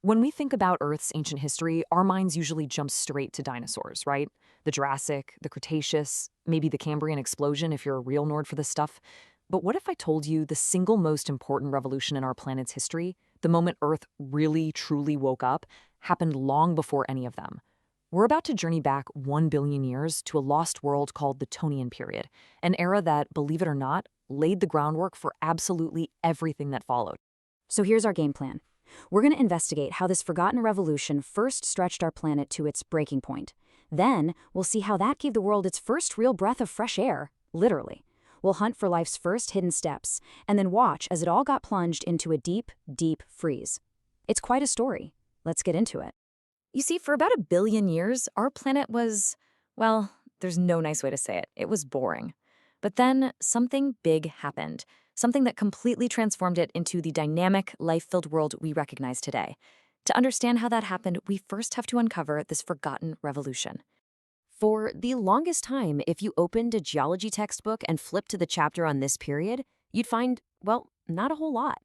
When we think about Earth's ancient history, our minds usually jump straight to dinosaurs, right? The Jurassic, the Cretaceous, maybe the Cambrian explosion if you're a real nerd for this stuff. But what if I told you the single most important revolution in our planet's history, the moment Earth really, truly woke up, happened long before any of them? We're about to journey back 1 billion years to a lost world called the Tonian period, an era that, believe it or not, laid the groundwork for absolutely everything that followed. So here's our game plan. We're going to investigate how this forgotten revolution first stretched our planet to its breaking point. Then, we'll see how that gave the world its first real breath of fresh air, literally. We'll hunt for life's first hidden steps, and then watch as it all got plunged into a deep, deep freeze. It's quite a story. Let's get into it. You see, for about 1 billion years, our planet was, well, there's no nice way to say it. It was boring. But then something big happened, something that completely transformed it into the dynamic, life-filled world we recognize today. To understand how that happened, we first have to uncover this forgotten revolution. For the longest time, if you opened a geology textbook and flipped to the chapter on this period, you'd find, well, not a whole lot.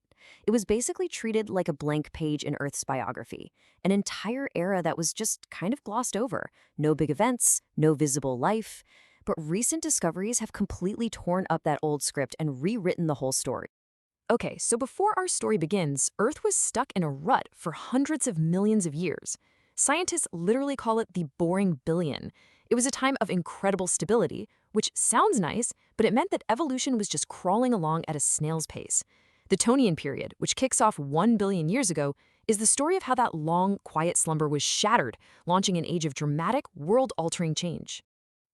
It was basically treated like a blank page in Earth's biography, an entire era that was just kind of glossed over. No big events, no visible life. But recent discoveries have completely torn up that old script and rewritten the whole story. Okay, so before our story begins, Earth was stuck in a rut for hundreds of millions of years. Scientists literally call it the boring billion. It was a time of incredible stability, which sounds nice, but it meant that evolution was just crawling along at a snail's pace. The Tonian period, which kicks off 1 billion years ago, is the story of how that long, quiet slumber was shattered, launching an age of dramatic, world-altering change.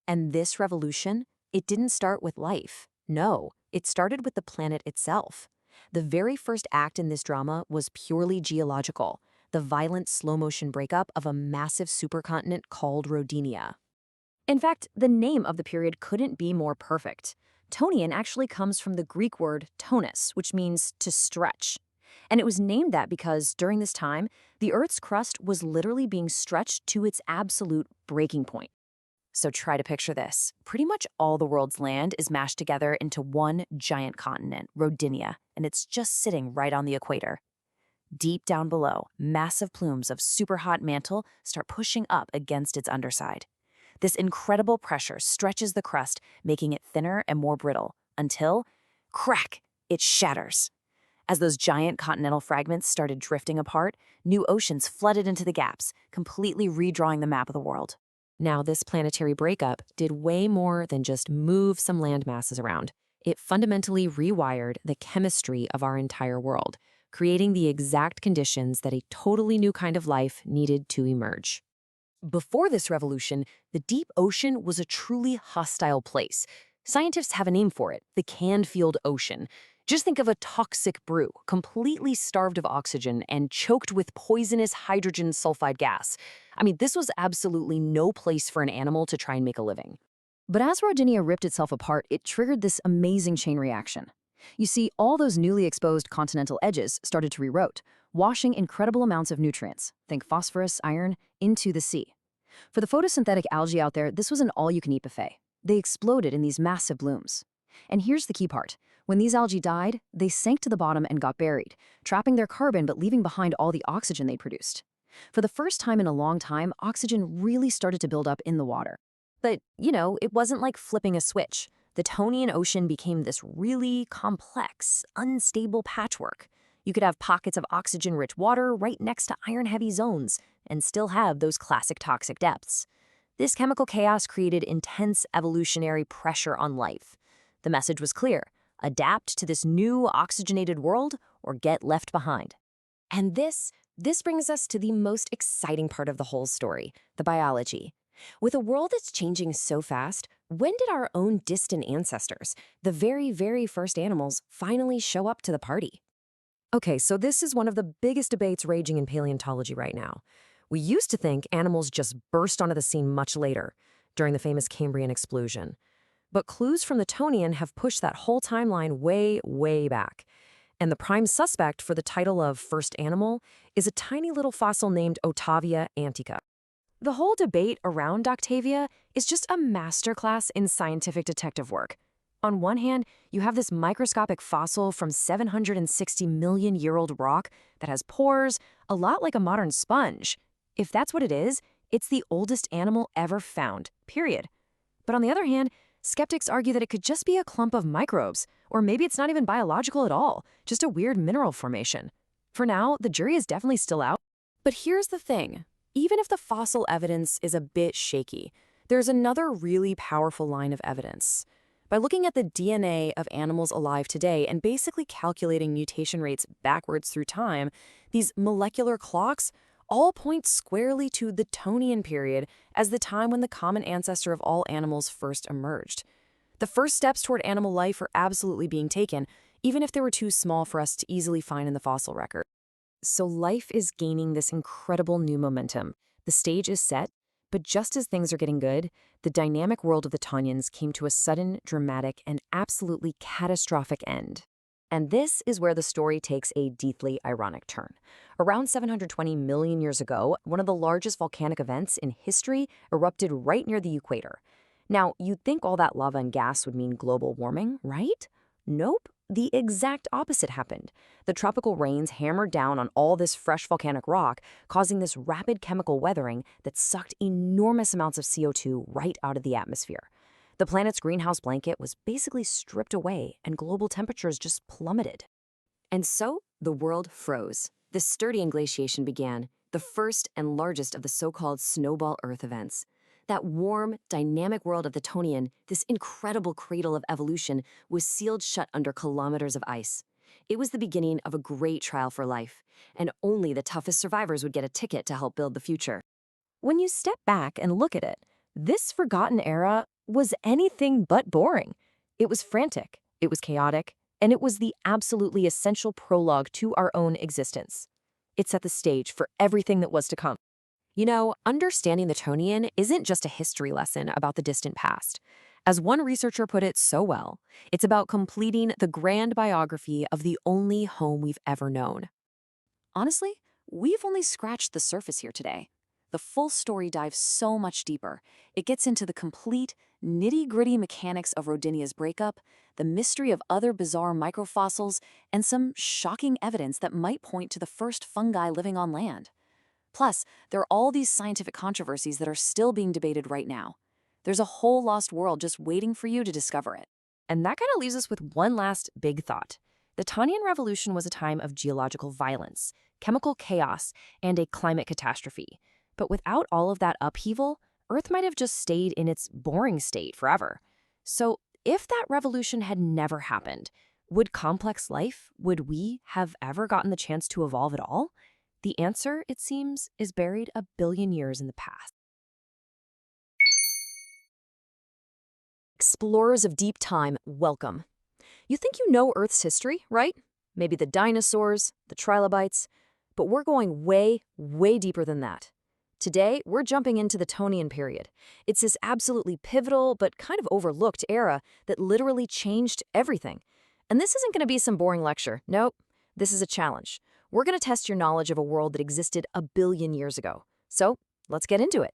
And this revolution, it didn't start with life. No, it started with the planet itself. The very first act in this drama was purely geological, the violent slow-motion breakup of a massive supercontinent called Rodinia. In fact, the name of the period couldn't be more perfect. Tonian actually comes from the Greek word tonus, which means to stretch. And it was named that because, during this time, the Earth's crust was literally being stretched to its absolute breaking point. So try to picture this. Pretty much all the world's land is mashed together into one giant continent, Rodinia, and it's just sitting right on the equator. Deep down below, massive plumes of superhot mantle start pushing up against its underside. This incredible pressure stretches the crust, making it thinner and more brittle, until, crack, it shatters. As those giant continental fragments started drifting apart, new oceans flooded into the gaps, completely redrawing the map of the world. Now, this planetary breakup did way more than just move some land masses around. It fundamentally rewired the chemistry of our entire world, creating the exact conditions that a totally new kind of life needed to emerge. Before this revolution, the deep ocean was a truly hostile place. Scientists have a name for it, the Canfield Ocean. Just think of a toxic brew, completely starved of oxygen and choked with poisonous hydrogen sulfide gas. I mean, this was absolutely no place for an animal to try and make a living. But as Rodinia ripped itself apart, it triggered this amazing chain reaction. You see, all those newly exposed continental edges started to erode, washing incredible amounts of nutrients, think phosphorus, iron, into the sea. For the photosynthetic algae out there, this was an all-you-can-eat buffet. They exploded in these massive blooms. And here's the key part. When these algae died, they sank to the bottom and got buried, trapping their carbon but leaving behind all the oxygen they produced. For the first time in a long time, oxygen really started to build up in the water. But, it wasn't like flipping a switch. The Tonian Ocean became this really complex, unstable patchwork. You could have pockets of oxygen-rich water right next to iron-heavy zones and still have those classic toxic depths. This chemical chaos created intense evolutionary pressure on life. The message was clear: adapt to this new oxygenated world or get left behind. And this brings us to the most exciting part of the whole story, the biology. With a world that's changing so fast, when did our own distant ancestors, the very, very first animals, finally show up to the party? Okay, so this is one of the biggest debates raging in paleontology right now. We used to think animals just burst onto the scene much later, during the famous Cambrian explosion. But clues from the Tonian have pushed that whole timeline way, way back. And the prime suspect for the title of first animal is a tiny little fossil named Otavia antica. The whole debate around Octavia is just a masterclass in scientific detective work. On one hand, you have this microscopic fossil from 760 million year old rock that has pores, a lot like a modern sponge. If that's what it is, it's the oldest animal ever found, period. But on the other hand, skeptics argue that it could just be a clump of microbes, or maybe it's not even biological at all, just a weird mineral formation. For now, the jury is definitely still out. But here's the thing. Even if the fossil evidence is a bit shaky, there's another really powerful line of evidence. By looking at the DNA of animals alive today and basically calculating mutation rates backwards through time, these molecular clocks all point squarely to the Tonian period as the time when the common ancestor of all animals first emerged. The first steps toward animal life are absolutely being taken, even if they were too small for us to easily find in the fossil record. So life is gaining this incredible new momentum. The stage is set, but just as things are getting good, the dynamic world of the Tonians came to a sudden, dramatic, and absolutely catastrophic end. And this is where the story takes a deeply ironic turn. Around 720 million years ago, one of the largest volcanic events in history erupted right near the equator. Now, you'd think all that lava and gas would mean global warming, right? Nope. The exact opposite happened. The tropical rains hammered down on all this fresh volcanic rock, causing this rapid chemical weathering that sucked enormous amounts of CO2 right out of the atmosphere. The planet's greenhouse blanket was basically stripped away, and global temperatures just plummeted. And so, the world froze. This sturdy glaciation began, the first and largest of the so-called snowball Earth events. That warm, dynamic world of the Tonian, this incredible cradle of evolution, was sealed shut under kilometers of ice. It was the beginning of a great trial for life, and only the toughest survivors would get a ticket to help build the future. When you step back and look at it, this forgotten era was anything but boring. It was frantic, it was chaotic, and it was the absolutely essential prologue to our own existence. It set the stage for everything that was to come. You know, understanding the Tonian isn't just a history lesson about the distant past. As one researcher put it so well, it's about completing the grand biography of the only home we've ever known. Honestly, we've only scratched the surface here today. The full story dives so much deeper. It gets into the complete, nitty-gritty mechanics of Rodinia's breakup, the mystery of other bizarre microfossils, and some shocking evidence that might point to the first fungi living on land. Plus, there are all these scientific controversies that are still being debated right now. There's a whole lost world just waiting for you to discover it. And that kind of leaves us with one last big thought. The Tonian Revolution was a time of geological violence, chemical chaos, and a climate catastrophe. But without all of that upheaval, Earth might have just stayed in its boring state forever. So if that revolution had never happened, would complex life, would we have ever gotten the chance to evolve at all? The answer, it seems, is buried a billion years in the past. Explorers of deep time, welcome. You think you know Earth's history, right? Maybe the dinosaurs, the trilobites, but we're going way, way deeper than that. Today, we're jumping into the Tonian period. It's this absolutely pivotal but kind of overlooked era that literally changed everything. And this isn't going to be some boring lecture. Nope, this is a challenge. We're going to test your knowledge of a world that existed a billion years ago. So, let's get into it.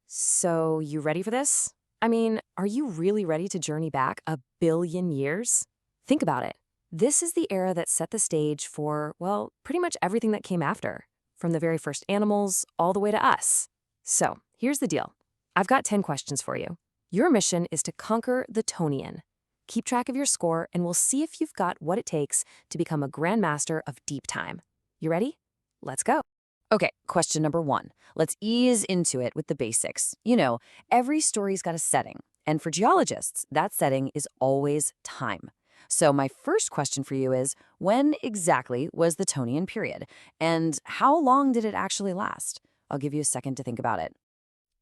So, you ready for this? I mean, are you really ready to journey back a billion years? Think about it. This is the era that set the stage for, well, pretty much everything that came after, from the very first animals all the way to us. So, here's the deal. I've got 10 questions for you. Your mission is to conquer the Tonian. Keep track of your score, and we'll see if you've got what it takes to become a grandmaster of deep time. You ready? Let's go. Okay, question number 1. Let's ease into it with the basics. You know, every story's got a setting, and for geologists, that setting is always time. So my first question for you is, when exactly was the Tonian period? And how long did it actually last? I'll give you a second to think about it.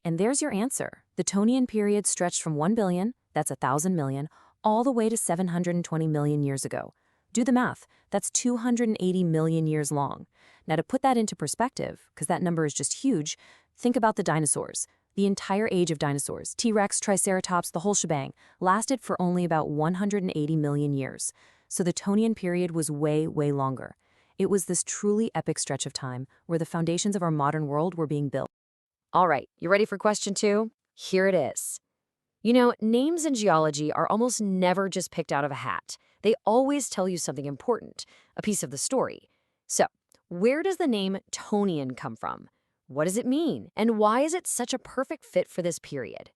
And there's your answer. The Tonian period stretched from 1 billion, that's 1,000 million, all the way to 720 million years ago. Do the math. That's 280 million years long. Now, to put that into perspective, because that number is just huge, think about the dinosaurs. The entire age of dinosaurs, T-Rex, Triceratops, the whole shebang, lasted for only about 180 million years. So the Tonian period was way, way longer. It was this truly epic stretch of time where the foundations of our modern world were being built. All right, you ready for question 2? Here it is. You know, names in geology are almost never just picked out of a hat. They always tell you something important, a piece of the story. So, where does the name Tonian come from? What does it mean? And why is it such a perfect fit for this period?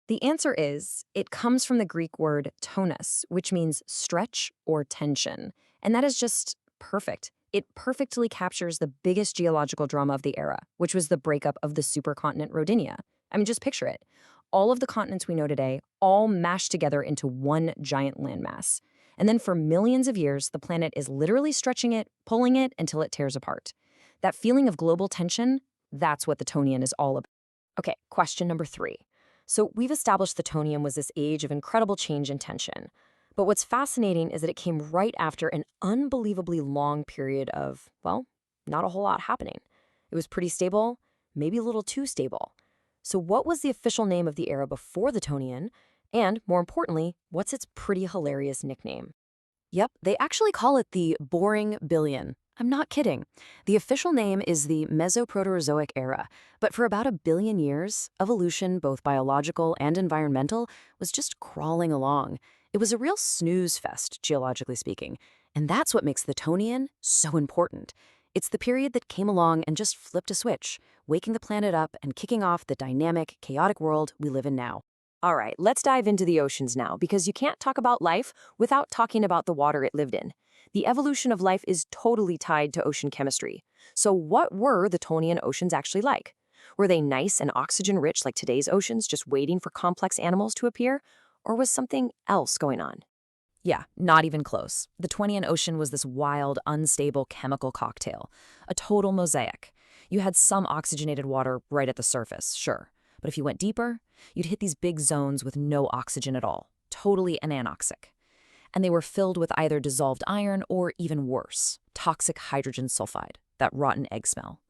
The answer is it comes from the Greek word tonus, which means stretch or tension. And that is just perfect. It perfectly captures the biggest geological drama of the era, which was the breakup of the supercontinent Rodinia. I mean, just picture it. All of the continents we know today, all mashed together into one giant landmass. And then for millions of years, the planet is literally stretching it, pulling it until it tears apart. That feeling of global tension, that's what the Tonian is all about. Okay, question number 3. So we've established the Tonian was this age of incredible change and tension. But what's fascinating is that it came right after an unbelievably long period of, well, not a whole lot happening. It was pretty stable, maybe a little too stable. So what was the official name of the era before the Tonian? And more importantly, what's its pretty hilarious nickname? Yep, they actually call it the boring billion. I'm not kidding. The official name is the Mesoproterozoic era, but for about 1 billion years, evolution, both biological and environmental, was just crawling along. It was a real snooze fest, geologically speaking, and that's what makes the Tonian so important. It's the period that came along and just flipped a switch, waking the planet up and kicking off the dynamic, chaotic world we live in now. All right, let's dive into the oceans now, because you can't talk about life without talking about the water it lived in. The evolution of life is totally tied to ocean chemistry. So what were the Tonian oceans actually like? Were they nice and oxygen-rich like today's oceans, just waiting for complex animals to appear? Or was something else going on? Yeah, not even close. The Tonian Ocean was this wild, unstable chemical cocktail, a total mosaic. You had some oxygenated water right at the surface, sure. But if you went deeper, you'd hit these big zones with no oxygen at all, totally anoxic. And they were filled with either dissolved iron or, even worse, toxic hydrogen sulfide, that rotten egg smell.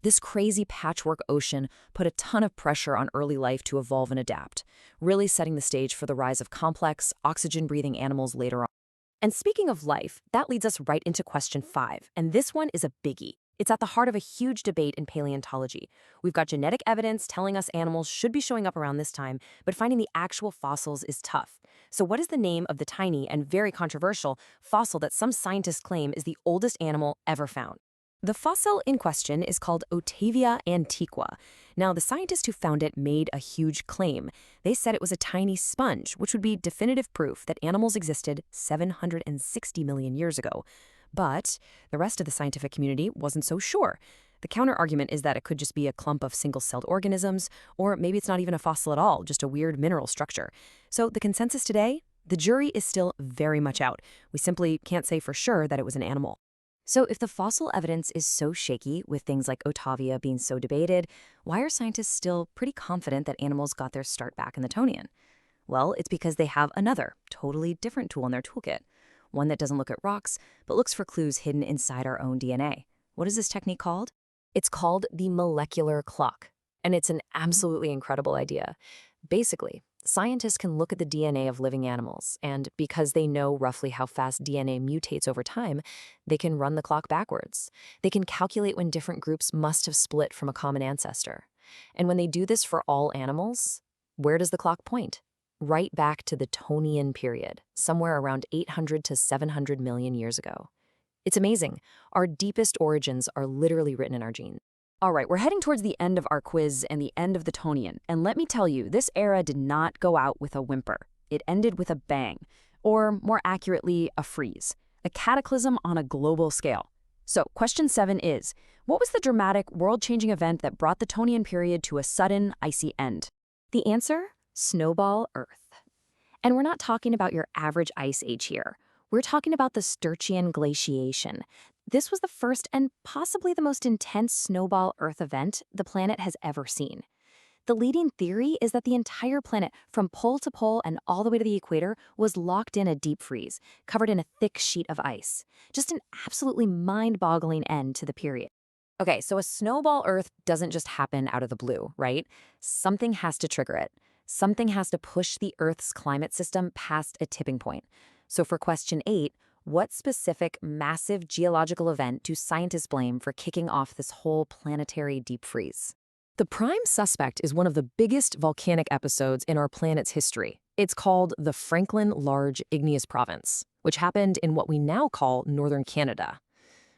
This crazy patchwork ocean put a ton of pressure on early life to evolve and adapt, really setting the stage for the rise of complex, oxygen-breathing animals later on. And speaking of life, that leads us right into question 5, and this one is a biggie. It's at the heart of a huge debate in paleontology. We've got genetic evidence telling us animals should be showing up around this time, but finding the actual fossils is tough. So what is the name of the tiny and very controversial fossil that some scientists claim is the oldest animal ever found? The fossil in question is called Otavia antiqua. Now, the scientists who found it made a huge claim. They said it was a tiny sponge, which would be definitive proof that animals existed 760 million years ago. But the rest of the scientific community wasn't so sure. The counter-argument is that it could just be a clump of single-celled organisms, or maybe it's not even a fossil at all, just a weird mineral structure. So the consensus today? The jury is still very much out. We simply can't say for sure that it was an animal. So if the fossil evidence is so shaky, with things like Otavia being so debated, why are scientists still pretty confident that animals got their start back in the Tonian? Well, it's because they have another, totally different tool in their toolkit. One that doesn't look at rocks, but looks for clues hidden inside our own DNA. What is this technique called? It's called the molecular clock, and it's an absolutely incredible idea. Basically, scientists can look at the DNA of living animals, and because they know roughly how fast DNA mutates over time, they can run the clock backwards. They can calculate when different groups must have split from a common ancestor. And when they do this for all animals, where does the clock point? Right back to the Tonian period, somewhere around 800 to 700 million years ago. It's amazing. Our deepest origins are literally written in our genes. All right, we're heading towards the end of our quiz and the end of the Tonian. And let me tell you, this era did not go out with a whimper. It ended with a bang, or more accurately, a freeze, a cataclysm on a global scale. So question 7 is, what was the dramatic, world-changing event that brought the Tonian period to a sudden, icy end? The answer? Snowball Earth. And we're not talking about your average ice age here. We're talking about the Sturtian glaciation. This was the first and possibly the most intense snowball Earth event the planet has ever seen. The leading theory is that the entire planet, from pole to pole and all the way to the equator, was locked in a deep freeze, covered in a thick sheet of ice. Just an absolutely mind-boggling end to the period. Okay, so a snowball Earth doesn't just happen out of the blue, right? Something has to trigger it. Something has to push the Earth's climate system past a tipping point. So for question 8, what specific, massive geological event do scientists blame for kicking off this whole planetary deep freeze? The prime suspect is one of the biggest volcanic episodes in our planet's history. It's called the Franklin Large Igneous Province, which happened in what we now call northern Canada.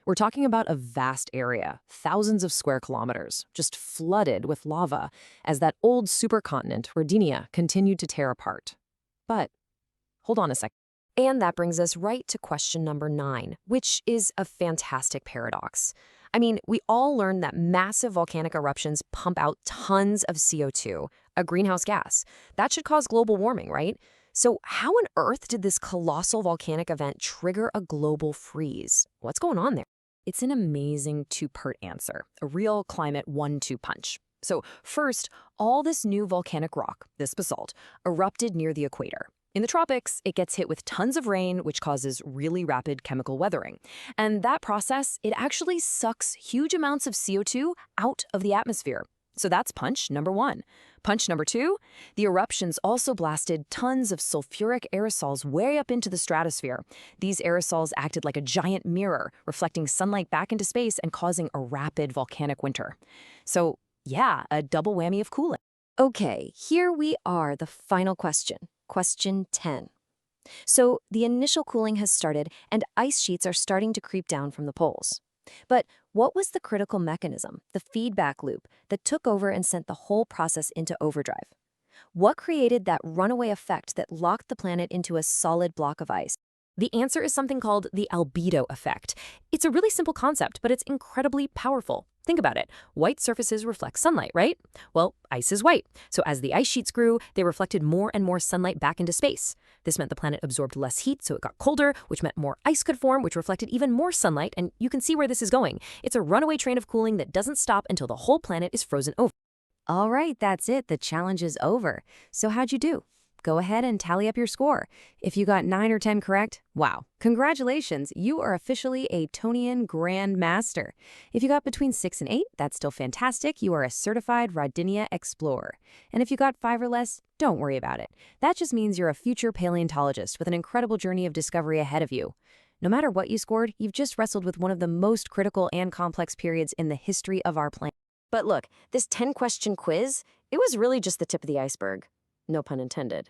We're talking about a vast area, thousands of square kilometers, just flooded with lava as that old supercontinent, Rodinia, continued to tear apart. But hold on a sec. And that brings us right to question number 9, which is a fantastic paradox. I mean, we all learned that massive volcanic eruptions pump out tons of CO2, a greenhouse gas. That should cause global warming, right? So how on earth did this colossal volcanic event trigger a global freeze? What's going on there? It's an amazing two-part answer, a real climate 1-2 punch. So first, all this new volcanic rock, this basalt, erupted near the equator. In the tropics, it gets hit with tons of rain, which causes really rapid chemical weathering. And that process, it actually sucks huge amounts of CO2 out of the atmosphere. So that's punch number 1. Punch number 2, the eruptions also blasted tons of sulfuric aerosols way up into the stratosphere. These aerosols acted like a giant mirror, reflecting sunlight back into space and causing a rapid volcanic winter. So yeah, a double whammy of cooling. Okay, here we are, the final question. Question 10. So the initial cooling has started and ice sheets are starting to creep down from the poles. But what was the critical mechanism, the feedback loop, that took over and sent the whole process into overdrive? What created that runaway effect that locked the planet into a solid block of ice? The answer is something called the albedo effect. It's a really simple concept, but it's incredibly powerful. Think about it. White surfaces reflect sunlight, right? Well, ice is white. So as the ice sheets grew, they reflected more and more sunlight back into space. This meant the planet absorbed less heat, so it got colder, which meant more ice could form, which reflected even more sunlight, and you can see where this is going. It's a runaway train of cooling that doesn't stop until the whole planet is frozen over. All right, that's it. The challenge is over. So how'd you do? Go ahead and tally up your score. If you got 9 or 10 correct, wow, congratulations, you are officially a Tonian Grand Master. If you got between 6 and 8, that's still fantastic. You are a certified Rodinia Explorer. And if you got 5 or less, don't worry about it. That just means you're a future paleontologist with an incredible journey of discovery ahead of you. No matter what you scored, you've just wrestled with one of the most critical and complex periods in the history of our planet. But look, this 10-question quiz, it was really just the tip of the iceberg. No pun intended.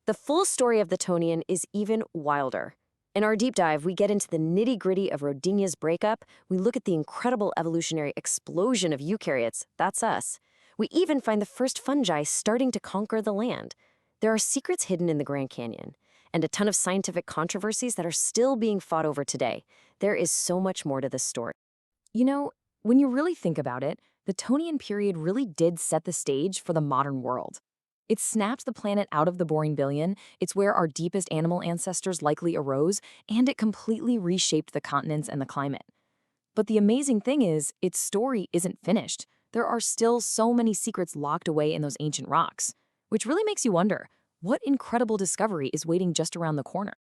The full story of the Tonian is even wilder. In our deep dive, we get into the nitty-gritty of Rodinia's breakup. We look at the incredible evolutionary explosion of eukaryotes. That's us. We even find the first fungi starting to conquer the land. There are secrets hidden in the Grand Canyon, and a ton of scientific controversies that are still being fought over today. There is so much more to this story. You know, when you really think about it, the Tonian period really did set the stage for the modern world. It snapped the planet out of the boring billion, it's where our deepest animal ancestors likely arose, and it completely reshaped the continents and the climate. But the amazing thing is, its story isn't finished. There are still so many secrets locked away in those ancient rocks, which really makes you wonder, what incredible discovery is waiting just around the corner?